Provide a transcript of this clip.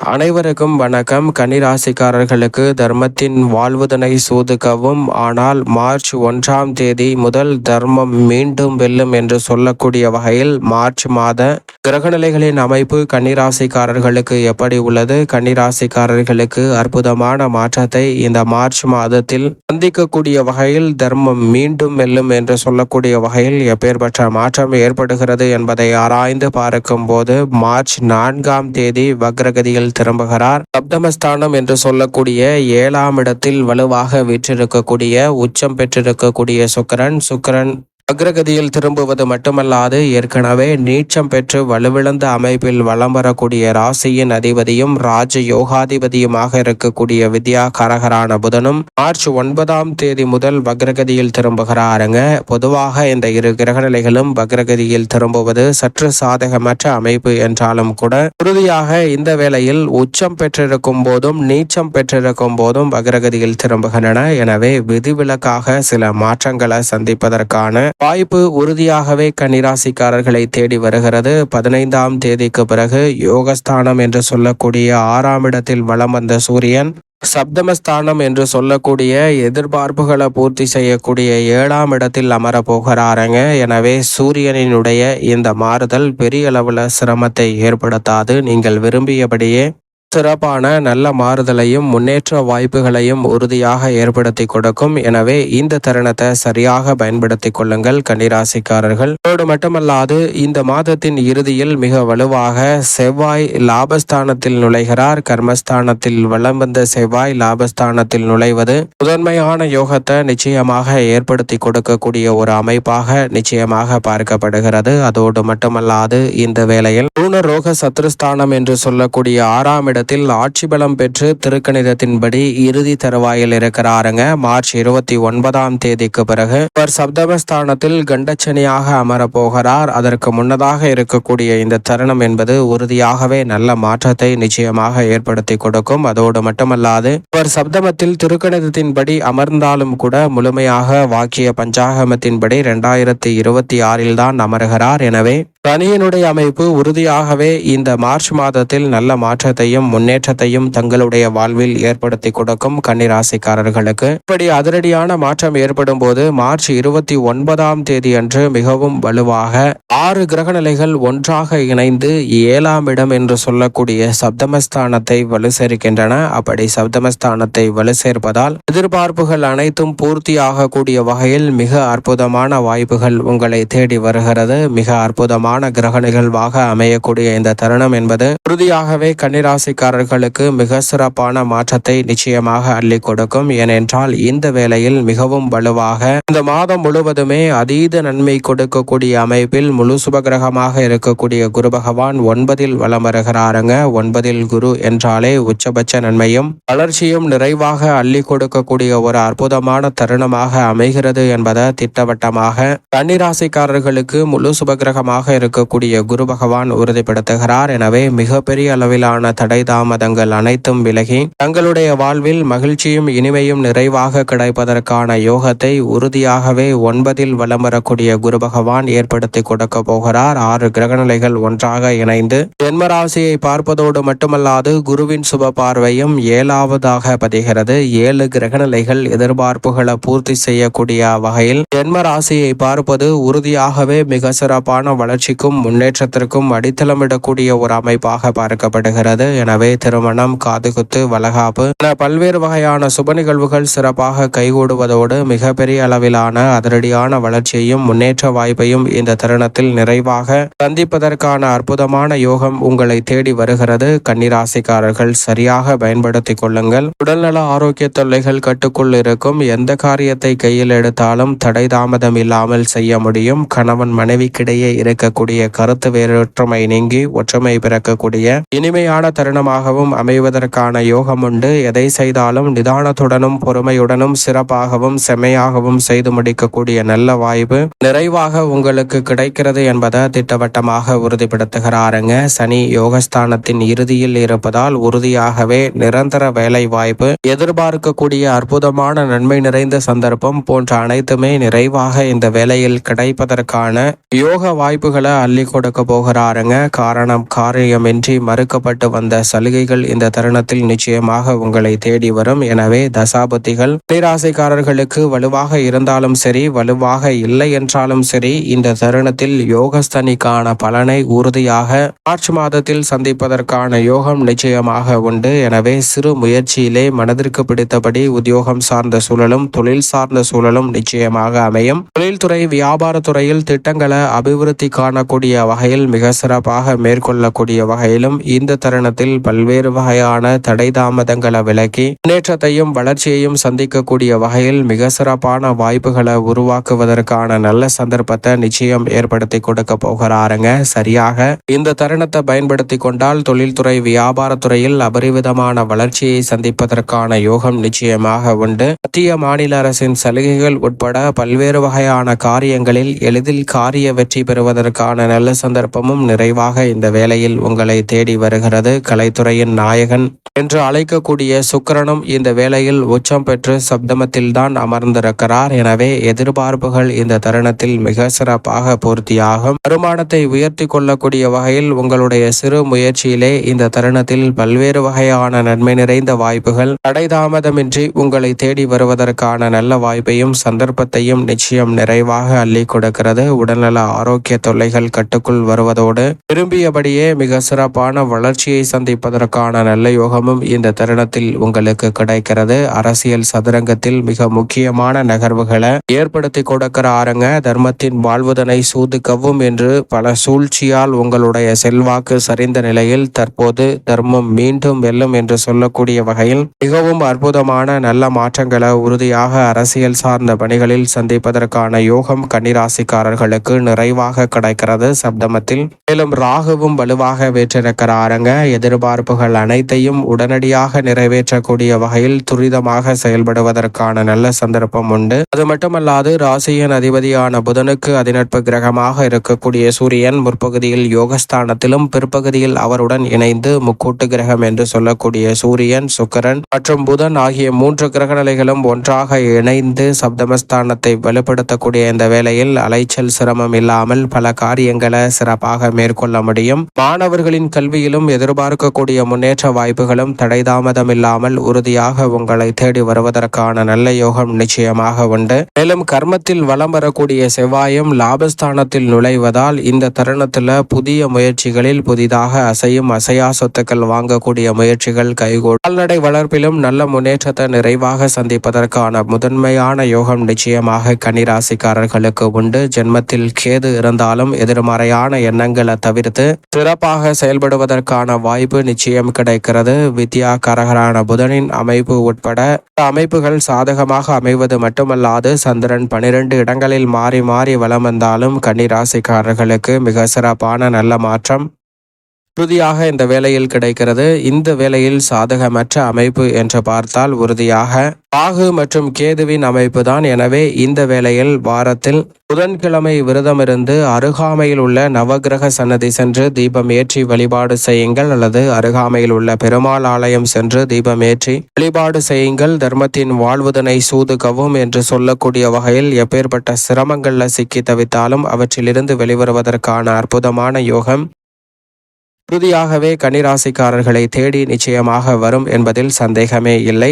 அனைவருக்கும் வணக்கம். கன்னிராசிக்காரர்களுக்கு தர்மத்தின் வாழ்வுதனை சூதுகவும், ஆனால் மார்ச் 1ஆம் தேதி முதல் தர்மம் மீண்டும் வெல்லும் என்று சொல்லக்கூடிய வகையில் மார்ச் மாத கிரகநிலைகளின் அமைப்பு கன்னிராசிக்காரர்களுக்கு எப்படி உள்ளது? கன்னிராசிக்காரர்களுக்கு அற்புதமான மாற்றத்தை இந்த மார்ச் மாதத்தில் சந்திக்கக்கூடிய வகையில் தர்மம் மீண்டும் வெல்லும் என்று சொல்லக்கூடிய வகையில் எப்பேற்பட்ட மாற்றம் ஏற்படுகிறது என்பதை ஆராய்ந்து பார்க்கும் போது, மார்ச் 4ஆம் தேதி வக்ரகதியில் திரும்புகிறார். சப்தமஸ்தானம் என்று சொல்லக்கூடிய 7ஆம் இடத்தில் வலுவாக வீற்றிருக்கக்கூடிய உச்சம் பெற்றிருக்கக்கூடிய சுக்கிரன் அக்ரகதியில் திரும்புவது மட்டுமல்லாது, ஏற்கனவே நீச்சம் பெற்று வலுவிழந்த அமைப்பில் வலம் வரக்கூடிய ராசியின் அதிபதியும் ராஜ யோகாதிபதியுமாக இருக்கக்கூடிய வித்யா காரகரான புதனும் மார்ச் 9ஆம் தேதி முதல் வக்ரகதியில் திரும்புகிறாருங்க. பொதுவாக இந்த இரு கிரகநிலைகளும் வக்ரகதியில் திரும்புவது சற்று சாதகமற்ற அமைப்பு என்றாலும் கூட, உறுதியாக இந்த வேளையில் உச்சம் பெற்றிருக்கும் போதும் நீச்சம் பெற்றிருக்கும் போதும் வக்ரகதியில் திரும்புகின்றன. எனவே விதிவிலக்காக சில மாற்றங்களை சந்திப்பதற்கான வாய்ப்பு உறுதியாகவே கன்னிராசிக்காரர்களை தேடி வருகிறது. 15ஆம் தேதிக்கு பிறகு யோகஸ்தானம் என்று சொல்லக்கூடிய 6ஆம் இடத்தில் வலம் வந்த சூரியன் சப்தமஸ்தானம் என்று சொல்லக்கூடிய எதிர்பார்ப்புகளை பூர்த்தி செய்யக்கூடிய 7ஆம் இடத்தில் அமர போகிறாருங்க. எனவே சூரியனினுடைய இந்த மாறுதல் பெரிய அளவில் சிரமத்தை ஏற்படுத்தாது. நீங்கள் விரும்பியபடியே சிறப்பான நல்ல மாறுதலையும் முன்னேற்ற வாய்ப்புகளையும் உறுதியாக ஏற்படுத்தி கொடுக்கும். எனவே இந்த தருணத்தை சரியாக பயன்படுத்திக் கொள்ளுங்கள் கன்னிராசிக்காரர்கள். அதோடு மட்டுமல்லாது, இந்த மாதத்தின் இறுதியில் மிக வலுவாக செவ்வாய் லாபஸ்தானத்தில் நுழைகிறார். கர்மஸ்தானத்தில் வலம் வந்த செவ்வாய் லாபஸ்தானத்தில் நுழைவது முதன்மையான யோகத்தை நிச்சயமாக ஏற்படுத்தி கொடுக்கக்கூடிய ஒரு அமைப்பாக நிச்சயமாக பார்க்கப்படுகிறது. அதோடு மட்டுமல்லாது, இந்த வேளையில் ரோக சத்ருஸ்தானம் என்று சொல்லக்கூடிய 6ஆம் இடத்தில் ஆட்சி பலம் பெற்று திருக்கணிதத்தின்படி இறுதி தருவாயில் இருக்கிறாருங்க. மார்ச் 29ஆம் தேதிக்கு பிறகு அவர் சப்தமஸ்தானத்தில் கண்டச்சனியாக அமர போகிறார். அதற்கு முன்னதாக இருக்கக்கூடிய இந்த தருணம் என்பது உறுதியாகவே நல்ல மாற்றத்தை நிச்சயமாக ஏற்படுத்தி கொடுக்கும். அதோடு மட்டுமல்லாது, அவர் சப்தமத்தில் திருக்கணிதத்தின்படி அமர்ந்தாலும் கூட முழுமையாக வாக்கிய பஞ்சாகமத்தின்படி 2026 தான் அமர்கிறார். எனவே சனியினுடைய அமைப்பு உறுதியாகவே இந்த மார்ச் மாதத்தில் நல்ல மாற்றத்தையும் முன்னேற்றத்தையும் தங்களுடைய வாழ்வில் ஏற்படுத்தி கொடுக்கும் கன்னிராசிக்காரர்களுக்கு. இப்படி அதிரடியான மாற்றம் ஏற்படும் போது மார்ச் 29ஆம் தேதி அன்று மிகவும் வலுவாக 6 கிரகநிலைகள் ஒன்றாக இணைந்து 7ஆம் இடம் என்று சொல்லக்கூடிய சப்தமஸ்தானத்தை வலு சேர்க்கின்றன. அப்படி சப்தமஸ்தானத்தை வலு சேர்ப்பதால் எதிர்பார்ப்புகள் அனைத்தும் பூர்த்தியாக கூடிய வகையில் மிக அற்புதமான வாய்ப்புகள் உங்களை தேடி வருகிறது. மிக அற்புதமான கிரக நிகழ்வாக அமையக்கூடிய இந்த தருணம் என்பது உறுதியாகவே கன்னிராசிக்காரர்களுக்கு மிக சிறப்பான மாற்றத்தை நிச்சயமாக அள்ளி கொடுக்கும். ஏனென்றால் இந்த வேளையில் மிகவும் வலுவாக இந்த மாதம் முழுவதுமே அதீத நன்மை கொடுக்கக்கூடிய அமைப்பில் முழு சுபகிரகமாக இருக்கக்கூடிய குரு பகவான் 9இல் வலம் வருகிறாருங்க. 9இல் குரு என்றாலே உச்சபட்ச நன்மையும் வளர்ச்சியும் நிறைவாக அள்ளி கொடுக்கக்கூடிய ஒரு அற்புதமான தருணமாக அமைகிறது என்பதை திட்டவட்டமாக கன்னிராசிக்காரர்களுக்கு முழு சுபகிரகமாக இருக்கக்கூடிய குரு பகவான் உறுதிப்படுத்துகிறார். எனவே மிகப்பெரிய அளவிலான தடை தாமதங்கள் அனைத்தும் விலகி தங்களுடைய வாழ்வில் மகிழ்ச்சியும் இனிமையும் நிறைவாக கிடைப்பதற்கான யோகத்தை உறுதியாகவே 9இல் வலம் வரக்கூடிய குரு பகவான் ஏற்படுத்தி கொடுக்க போகிறார். 6 கிரகநிலைகள் ஒன்றாக இணைந்து ஜென்மராசியை பார்ப்பதோடு மட்டுமல்லாது, குருவின் சுப பார்வையும் 7ஆவதாக பதிகிறது. 7 கிரகநிலைகள் எதிர்பார்ப்புகளை பூர்த்தி செய்யக்கூடிய வகையில் ஜென்மராசியை பார்ப்பது உறுதியாகவே மிக சிறப்பான வளர்ச்சிக்கும் முன்னேற்றத்திற்கும் அடித்தளமிடக்கூடிய ஒரு அமைப்பாக பார்க்கப்படுகிறது. எனவே திருமணம், காதுகுத்து, வளகாப்பு என பல்வேறு வகையான சுப நிகழ்வுகள் சிறப்பாக கைகூடுவதோடு மிகப்பெரிய அளவிலான அதிரடியான வளர்ச்சியையும் முன்னேற்ற வாய்ப்பையும் இந்த தருணத்தில் நிறைவாக சந்திப்பதற்கான அற்புதமான யோகம் உங்களை தேடி வருகிறது. கன்னிராசிக்காரர்கள் சரியாக பயன்படுத்திக் கொள்ளுங்கள். உடல்நல ஆரோக்கிய தொல்லைகள் கட்டுக்குள் இருக்கும். எந்த காரியத்தை கையில் எடுத்தாலும் தடை தாமதம் இல்லாமல் செய்ய முடியும். கணவன் மனைவிக்கிடையே இருக்கக்கூடிய கருத்து வேறுற்றுமை நீங்கி ஒற்றுமை பிறக்கக்கூடிய இனிமையான தருணமாகவும் அமைவதற்கான யோகம் உண்டு. எதை செய்தாலும் நிதானத்துடனும் பொறுமையுடனும் சிறப்பாகவும் செம்மையாகவும் செய்து முடிக்கக்கூடிய நல்ல வாய்ப்பு நிறைவாக உங்களுக்கு கிடைக்கிறது என்பதை திட்டவட்டமாக உறுதிப்படுத்துகிறாருங்க. சனி யோகஸ்தானத்தின் இறுதியில் இருப்பதால் உறுதியாகவே நிரந்தர வேலை வாய்ப்பு, எதிர்பார்க்கக்கூடிய அற்புதமான நன்மை நிறைந்த சந்தர்ப்பம் போன்ற அனைத்துமே நிறைவாக இந்த வேளையில் கிடைப்பதற்கான யோக வாய்ப்புகளை அள்ளி கொடுக்க போகிறாருங்க. காரணம் காரியமின்றி மறுக்கப்பட்டு வந்த சலுகைகள் இந்த தருணத்தில் நிச்சயமாக உங்களை தேடி வரும். எனவே தசாபுத்திகள் கன்னிராசிக்காரர்களுக்கு வலுவாக இருந்தாலும் சரி, வலுவாக இல்லை என்றாலும் சரி, இந்த தருணத்தில் யோகஸ்தனிக்கான பலனை உறுதியாக மார்ச் மாதத்தில் சந்திப்பதற்கான யோகம் நிச்சயமாக உண்டு. எனவே சிறு முயற்சியிலே மனதிற்கு பிடித்தபடி உத்தியோகம் சார்ந்த சூழலும் தொழில் சார்ந்த சூழலும் நிச்சயமாக அமையும். தொழில்துறை வியாபாரத்துறையில் திட்டங்களை அபிவிருத்தி காணக்கூடிய வகையில் மிக சிறப்பாக மேற்கொள்ளக்கூடிய வகையிலும் இந்த தருணத்தில் பல்வேறு வகையான தடை தாமதங்களை விலக்கி முன்னேற்றத்தையும் வளர்ச்சியையும் சந்திக்கக்கூடிய வகையில் மிக சிறப்பான வாய்ப்புகளை உருவாக்குவதற்கான நல்ல சந்தர்ப்பத்தை நிச்சயம் ஏற்படுத்தி கொடுக்க போகிறாருங்க. சரியாக இந்த தருணத்தை பயன்படுத்தி கொண்டால் தொழில்துறை வியாபாரத்துறையில் அபரிவிதமான வளர்ச்சியை சந்திப்பதற்கான யோகம் நிச்சயமாக உண்டு. மத்திய மாநில அரசின் சலுகைகள் உட்பட பல்வேறு வகையான காரியங்களில் எளிதில் காரிய வெற்றி பெறுவதற்கான நல்ல சந்தர்ப்பமும் நிறைவாக இந்த வேளையில் உங்களை தேடி வருகிறது. கலைத்துறையின் நாயகன் என்று அழைக்கக்கூடிய சுக்கிரனும் இந்த வேளையில் உச்சம் பெற்று சப்தமத்தில்தான் அமர்ந்திருக்கிறார். எனவே எதிர்பார்ப்புகள் இந்த தருணத்தில் மிக சிறப்பாக பூர்த்தியாகும். வருமானத்தை உயர்த்தி கொள்ளக்கூடிய வகையில் உங்களுடைய சிறு முயற்சியிலே இந்த தருணத்தில் பல்வேறு வகையான நன்மை நிறைந்த வாய்ப்புகள் தடைதாமதமின்றி உங்களை தேடி வருவதற்கான நல்ல வாய்ப்பையும் சந்தர்ப்பத்தையும் நிச்சயம் நிறைவாக அள்ளி கொடுக்கிறது. உடல்நல ஆரோக்கிய தொல்லைகள் கட்டுக்குள் வருவதோடு விரும்பியபடியே மிக சிறப்பான வளர்ச்சியை சந்திப்பதற்கான நல்ல யோகமும் இந்த தருணத்தில் உங்களுக்கு கிடைக்கிறது. அரசியல் சதுரங்கத்தில் மிக முக்கியமான நகர்வுகளை ஏற்படுத்தி கொடுக்கிறாருங்க. தர்மத்தின் வாழ்வுதனை சூதுக்கவும் என்று பல சூழ்ச்சியால் உங்களுடைய செல்வாக்கு சரிந்த நிலையில் தற்போது தர்மம் மீண்டும் வெல்லும் என்று சொல்லக்கூடிய வகையில் மிகவும் அற்புதமான நல்ல மாற்றங்களை உறுதியாக அரசியல் சார்ந்த பணிகளில் சந்திப்பதற்கான யோகம் கன்னிராசிக்காரர்களுக்கு நிறைவாக கிடைக்கிறது சப்தமத்தில். மேலும் ராகுவும் வலுவாக வீற்றிருக்கிறாருங்க. எதிர்பார்ப்புகள் அனைத்தையும் உடனடியாக நிறைவேற்றக்கூடிய வகையில் துரிதமாக செயல்படுவதற்கான நல்ல சந்தர்ப்பம் உண்டு. அது மட்டுமல்லாது ராசியின் அதிபதியான புதனுக்கு அதிநட்பு கிரகமாக இருக்கக்கூடிய சூரியன் முற்பகுதியில் யோகஸ்தானத்திலும் பிற்பகுதியில் அவருடன் இணைந்து முக்கூட்டு கிரகம் என்று சொல்லக்கூடிய சூரியன், சுக்கிரன் மற்றும் புதன் ஆகிய 3 கிரக நிலைகளும் ஒன்றாக இணைந்து சப்தமஸ்தானத்தை வலுப்படுத்தக்கூடிய இந்த வேளையில் அலைச்சல் சிரமம் இல்லாமல் பல காரியங்களை சிறப்பாக மேற்கொள்ள முடியும். மாணவர்களின் கல்வியிலும் எதிர்பார்க்கக்கூடிய முன்னேற்ற வாய்ப்புகளும் தடைதாமதம் இல்லாமல் உறுதியாக உங்களை தேடி வருவதற்கான நல்ல யோகம் நிச்சயமாக உண்டு. மேலும் கர்மத்தில் வலம் வரக்கூடிய செவ்வாயும் லாபஸ்தானத்தில் நுழைவதால் இந்த தருணத்தில் புதிய முயற்சிகளில் புதிதாக அசையும் அசையா சொத்துக்கள் வாங்கக்கூடிய முயற்சிகள் கைகூடும். கால்நடை வளர்ப்பிலும் நல்ல முன்னேற்றத்தை நிறைவாக சந்திப்பதற்கான முதன்மையான யோகம் நிச்சயமாக கன்னிராசிக்காரர்களுக்கு உண்டு. ஜென்மத்தில் கேது இருந்தாலும் எதிர்மறையான எண்ணங்களை தவிர்த்து சிறப்பாக செயல்படுவதற்கான வாய்ப்பு நிச்சயம் கிடைக்கிறது. வித்யாகாரகரான புதனின் அமைப்பு உட்பட அமைப்புகள் சாதகமாக அமைவது மட்டுமல்லாது சந்திரன் 12 இடங்களில் மாறி மாறி வலம் வந்தாலும் கன்னிராசிக்காரர்களுக்கு மிக சிறப்பான நல்ல மாற்றம் உறுதியாக இந்த வேளையில் கிடைக்கிறது. இந்த வேளையில் சாதகமற்ற அமைப்பு என்று பார்த்தால் உறுதியாக ராகு மற்றும் கேதுவின் அமைப்பு தான். எனவே இந்த வேளையில் வாரத்தில் புதன்கிழமை விரதமிருந்து அருகாமையில் உள்ள நவகிரக சன்னதி சென்று தீபம் ஏற்றி வழிபாடு செய்யுங்கள், அல்லது அருகாமையில் உள்ள பெருமாள் ஆலயம் சென்று தீபம் ஏற்றி வழிபாடு செய்யுங்கள். தர்மத்தின் வாழ்வுதனை சூதுகவும் என்று சொல்லக்கூடிய வகையில் எப்பேற்பட்ட சிரமங்கள்ல சிக்கி தவித்தாலும் அவற்றிலிருந்து வெளிவருவதற்கான அற்புதமான யோகம் உறுதியாகவே கன்னிராசிக்காரர்களை தேடி நிச்சயமாக வரும் என்பதில் சந்தேகமே இல்லை.